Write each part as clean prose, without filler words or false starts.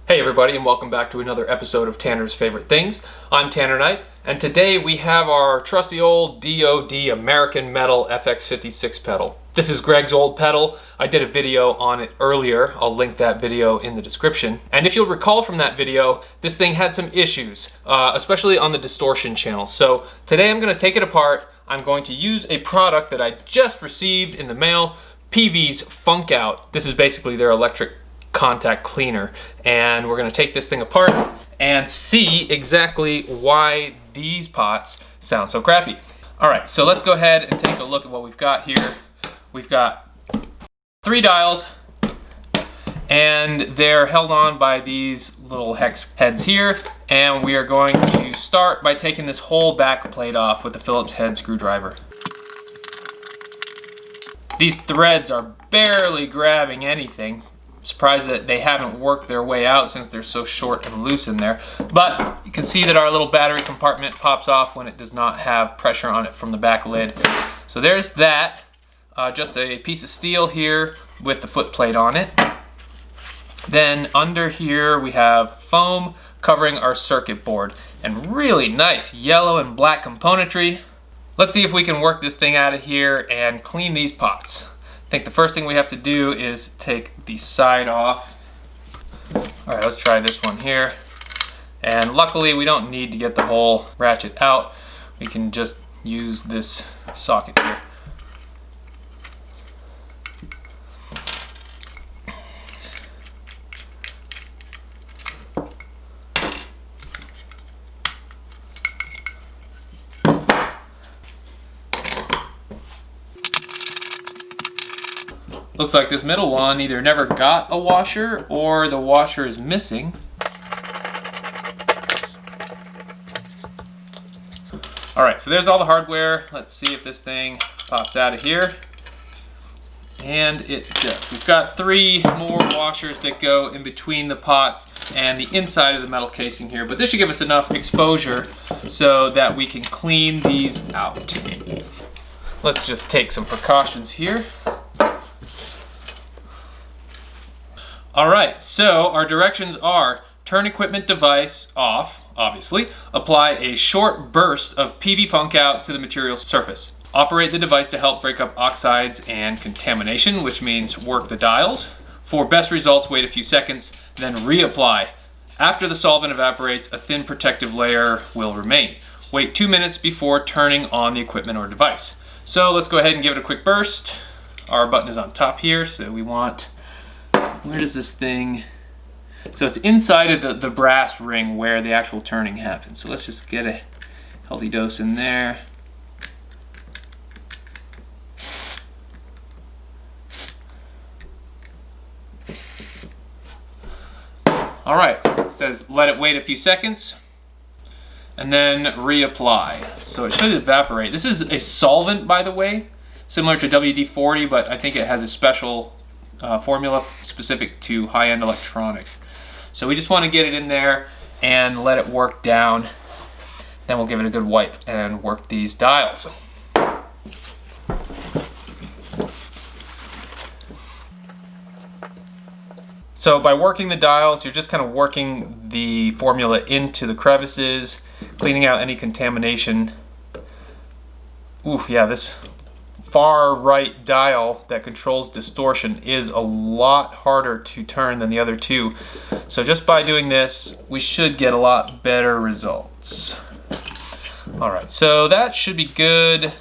Hey everybody, and welcome back to another episode of Tanner's Favorite Things. I'm Tanner Knight, and today we have our trusty old DOD American Metal FX56 pedal. This is Gregg's old pedal. I did a video on it earlier. I'll link that video in the description. And if you'll recall from that video, this thing had some issues, especially on the distortion channel. So today I'm going to take it apart. I'm going to use a product that I just received in the mail, Peavey's Funk Out. This is basically their electric contact cleaner, and we're going to take this thing apart and see exactly why these pots sound so crappy. Alright, so let's go ahead and take a look at what we've got here. We've got 3 dials, and they're held on by these little hex heads here, and we are going to start by taking this whole back plate off with the Phillips head screwdriver. These threads are barely grabbing anything. Surprised that they haven't worked their way out since they're so short and loose in there. But you can see that our little battery compartment pops off when it does not have pressure on it from the back lid. So there's that. Just a piece of steel here with the foot plate on it. Then under here we have foam covering our circuit board. And really nice yellow and black componentry. Let's see if we can work this thing out of here and clean these pots. I think the first thing we have to do is take the side off. Alright, let's try this one here. And luckily we don't need to get the whole ratchet out. We can just use this socket here. Looks like this middle one either never got a washer or the washer is missing. Alright, so there's all the hardware. Let's see if this thing pops out of here. And it does. We've got 3 more washers that go in between the pots and the inside of the metal casing here. But this should give us enough exposure so that we can clean these out. Let's just take some precautions here. Alright, so our directions are turn equipment device off, obviously. Apply a short burst of Peavey Funk Out to the material surface. Operate the device to help break up oxides and contamination, which means work the dials. For best results, wait a few seconds, then reapply. After the solvent evaporates, a thin protective layer will remain. Wait 2 minutes before turning on the equipment or device. So let's go ahead and give it a quick burst. Our button is on top here, so we want... Where does this thing... So it's inside of the brass ring where the actual turning happens. So let's just get a healthy dose in there. Alright, it says let it wait a few seconds and then reapply. So it should evaporate. This is a solvent, by the way, similar to WD-40, but I think it has a special formula specific to high-end electronics. So we just want to get it in there and let it work down. Then we'll give it a good wipe and work these dials. So by working the dials, you're just kind of working the formula into the crevices, cleaning out any contamination. Ooh, yeah, this far right dial that controls distortion is a lot harder to turn than the other 2. So just by doing this, we should get a lot better results. Alright, so that should be good.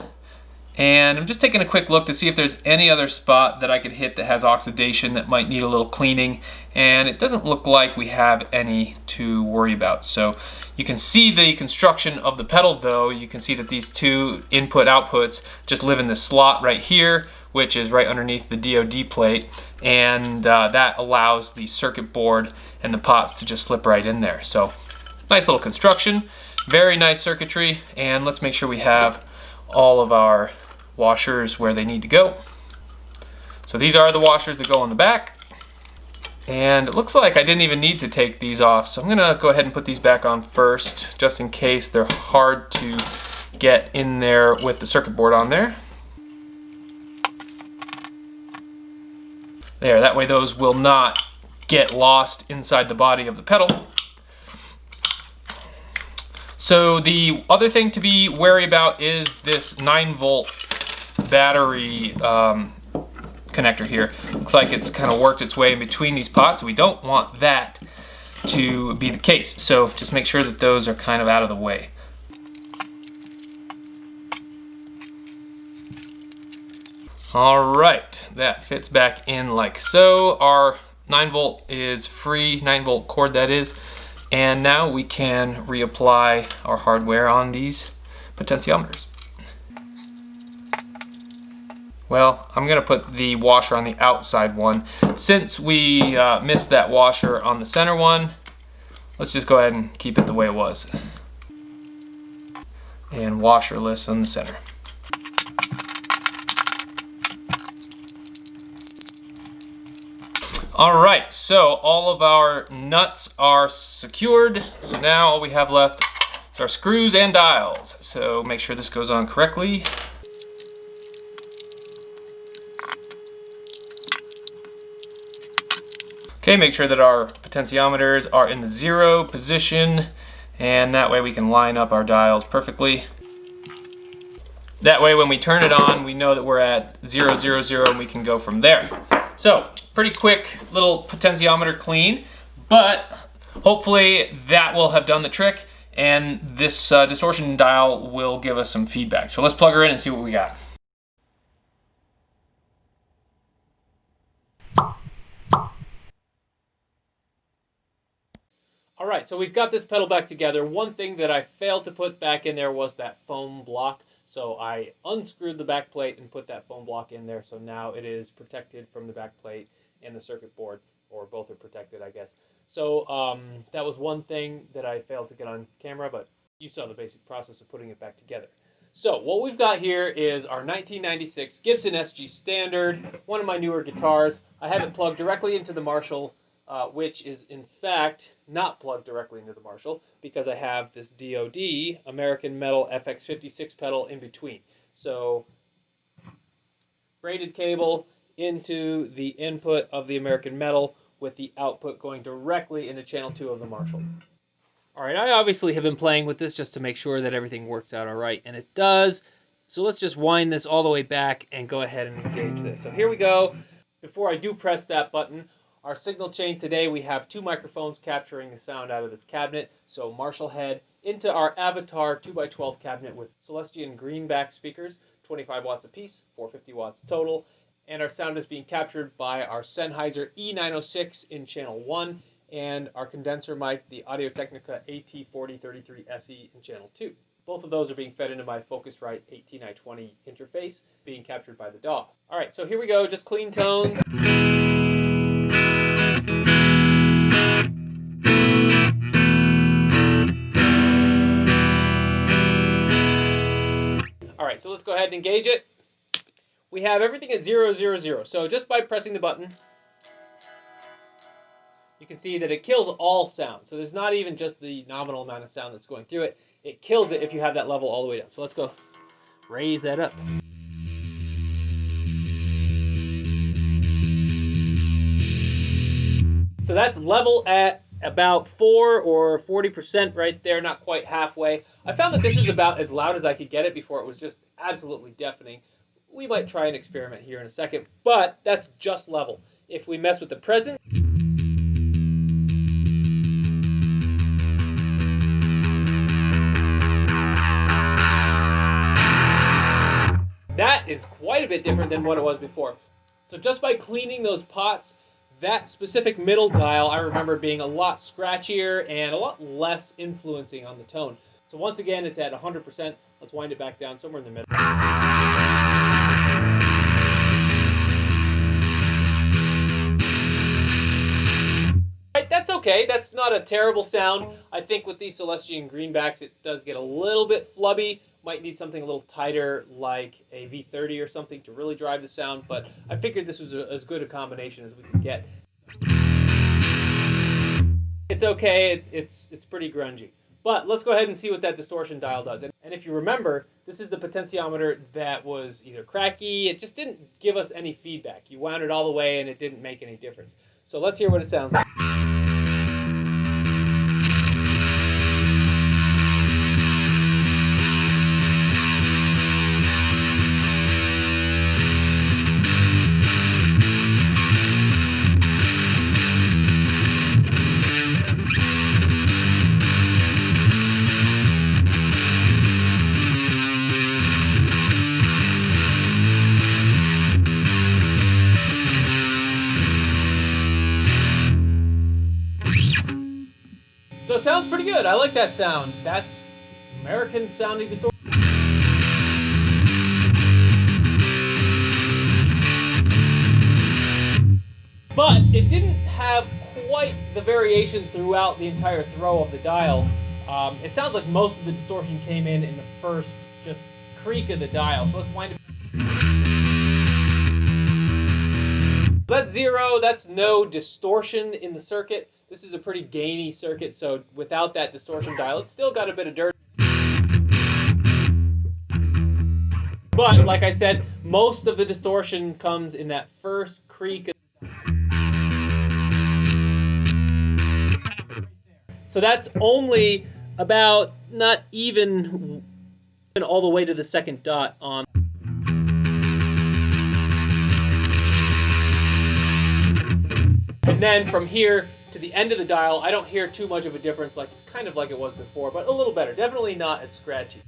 And I'm just taking a quick look to see if there's any other spot that I could hit that has oxidation that might need a little cleaning. And it doesn't look like we have any to worry about. So you can see the construction of the pedal though. You can see that these 2 input outputs just live in this slot right here, which is right underneath the DOD plate. And that allows the circuit board and the pots to just slip right in there. So nice little construction, very nice circuitry. And let's make sure we have all of our washers where they need to go. So these are the washers that go on the back. And it looks like I didn't even need to take these off. So I'm gonna go ahead and put these back on first, just in case they're hard to get in there with the circuit board on there. There, that way those will not get lost inside the body of the pedal. So the other thing to be wary about is this 9-volt battery connector here. Looks like it's kind of worked its way in between these pots. We don't want that to be the case, so just make sure that those are kind of out of the way. Alright, that fits back in like so. Our 9-volt is free, 9-volt cord that is, and now we can reapply our hardware on these potentiometers. Well, I'm going to put the washer on the outside one. Since we missed that washer on the center one, let's just go ahead and keep it the way it was. And washerless on the center. Alright, so all of our nuts are secured. So now all we have left is our screws and dials. So make sure this goes on correctly. Okay, make sure that our potentiometers are in the 0 position, and that way we can line up our dials perfectly. That way when we turn it on, we know that we're at 0, 0, 0, and we can go from there. So, pretty quick little potentiometer clean, but hopefully that will have done the trick, and this distortion dial will give us some feedback. So let's plug her in and see what we got. Alright, so we've got this pedal back together. One thing that I failed to put back in there was that foam block. So I unscrewed the back plate and put that foam block in there. So now it is protected from the back plate and the circuit board, or both are protected, I guess. So that was one thing that I failed to get on camera, but you saw the basic process of putting it back together. So what we've got here is our 1996 Gibson SG Standard, one of my newer guitars. I have it plugged directly into the Marshall, which is in fact not plugged directly into the Marshall because I have this DOD American Metal FX56 pedal in between. So braided cable into the input of the American Metal with the output going directly into channel 2 of the Marshall. Alright, I obviously have been playing with this just to make sure that everything works out alright, and it does. So let's just wind this all the way back and go ahead and engage this. So here we go. Before I do press that button, our signal chain today, we have 2 microphones capturing the sound out of this cabinet. So Marshall head into our Avatar 2x12 cabinet with Celestion greenback speakers, 25 watts apiece, 450 watts total. And our sound is being captured by our Sennheiser E906 in channel 1 and our condenser mic, the Audio-Technica AT4033 SE in channel 2. Both of those are being fed into my Focusrite 18i20 interface, being captured by the DAW. Alright, so here we go, just clean tones. Alright, so let's go ahead and engage it. We have everything at 0, 0, 0. So just by pressing the button, you can see that it kills all sound. So there's not even just the nominal amount of sound that's going through it. It kills it if you have that level all the way down. So let's go raise that up. So that's level at about 4 or 40% right there, not quite halfway. I found that this is about as loud as I could get it before it was just absolutely deafening. We might try an experiment here in a second, but that's just level. If we mess with the present, that is quite a bit different than what it was before. So just by cleaning those pots, that specific middle dial I remember being a lot scratchier and a lot less influencing on the tone. So once again, it's at 100%. Let's wind it back down somewhere in the middle. Right, that's okay. That's not a terrible sound. I think with these Celestion greenbacks, it does get a little bit flubby. Might need something a little tighter like a V30 or something to really drive the sound, but I figured this was as good a combination as we could get. It's okay, it's pretty grungy. But let's go ahead and see what that distortion dial does. And And if you remember, this is the potentiometer that was either cracky, it just didn't give us any feedback. You wound it all the way and it didn't make any difference. So let's hear what it sounds like. So it sounds pretty good. I like that sound. That's American sounding distortion. But it didn't have quite the variation throughout the entire throw of the dial. It sounds like most of the distortion came in the first just creak of the dial. So let's wind it. That's zero. That's no distortion in the circuit. This is a pretty gainy circuit, so without that distortion dial, it's still got a bit of dirt. But, like I said, most of the distortion comes in that first creak. So that's only about not even all the way to the second dot on. And then from here to the end of the dial, I don't hear too much of a difference, kind of like it was before, but a little better. Definitely not as scratchy.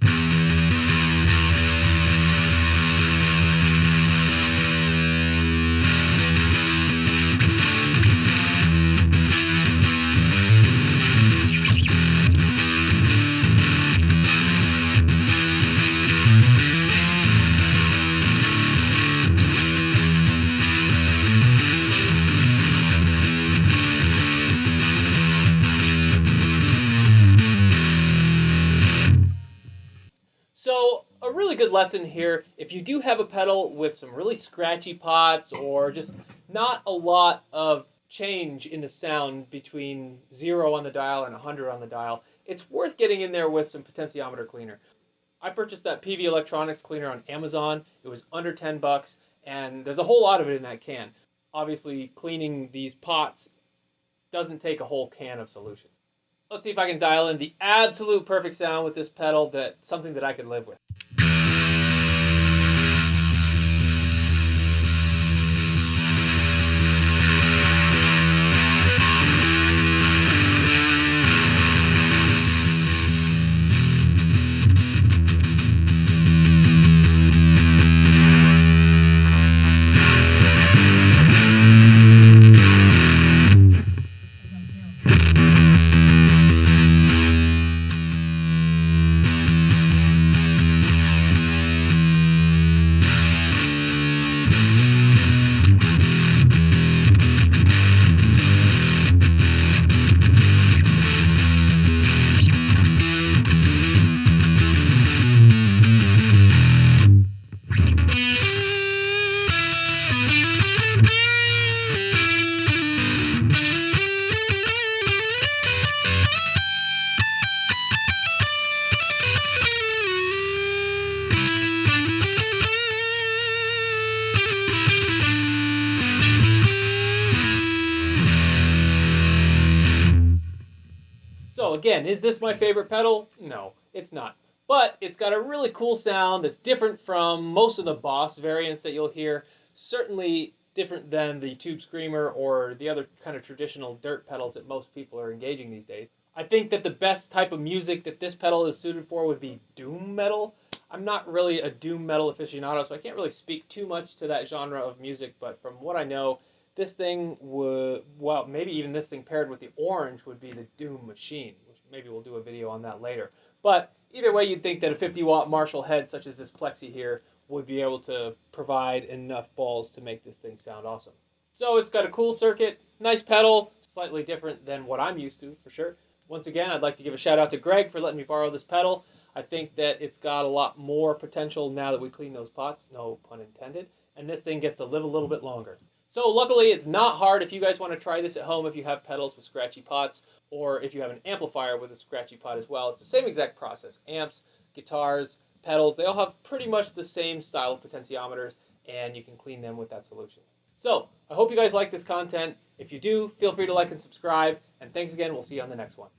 So a really good lesson here, if you do have a pedal with some really scratchy pots or just not a lot of change in the sound between 0 on the dial and 100 on the dial, it's worth getting in there with some potentiometer cleaner. I purchased that Peavey electronics cleaner on Amazon. It was under 10 bucks, and there's a whole lot of it in that can. Obviously, cleaning these pots doesn't take a whole can of solution. Let's see if I can dial in the absolute perfect sound with this pedal, something that I could live with. So again, is this my favorite pedal? No, it's not. But it's got a really cool sound that's different from most of the Boss variants that you'll hear. Certainly different than the Tube Screamer or the other kind of traditional dirt pedals that most people are engaging these days. I think that the best type of music that this pedal is suited for would be doom metal. I'm not really a doom metal aficionado, so I can't really speak too much to that genre of music, but from what I know, this thing would, well, maybe even this thing paired with the orange would be the Doom Machine, which maybe we'll do a video on that later. But either way, you'd think that a 50-watt Marshall head, such as this Plexi here, would be able to provide enough balls to make this thing sound awesome. So it's got a cool circuit, nice pedal, slightly different than what I'm used to, for sure. Once again, I'd like to give a shout out to Gregg for letting me borrow this pedal. I think that it's got a lot more potential now that we clean those pots, no pun intended, and this thing gets to live a little bit longer. So luckily it's not hard if you guys want to try this at home if you have pedals with scratchy pots, or if you have an amplifier with a scratchy pot as well. It's the same exact process. Amps, guitars, pedals, they all have pretty much the same style of potentiometers, and you can clean them with that solution. So I hope you guys like this content. If you do, feel free to like and subscribe, and thanks again. We'll see you on the next one.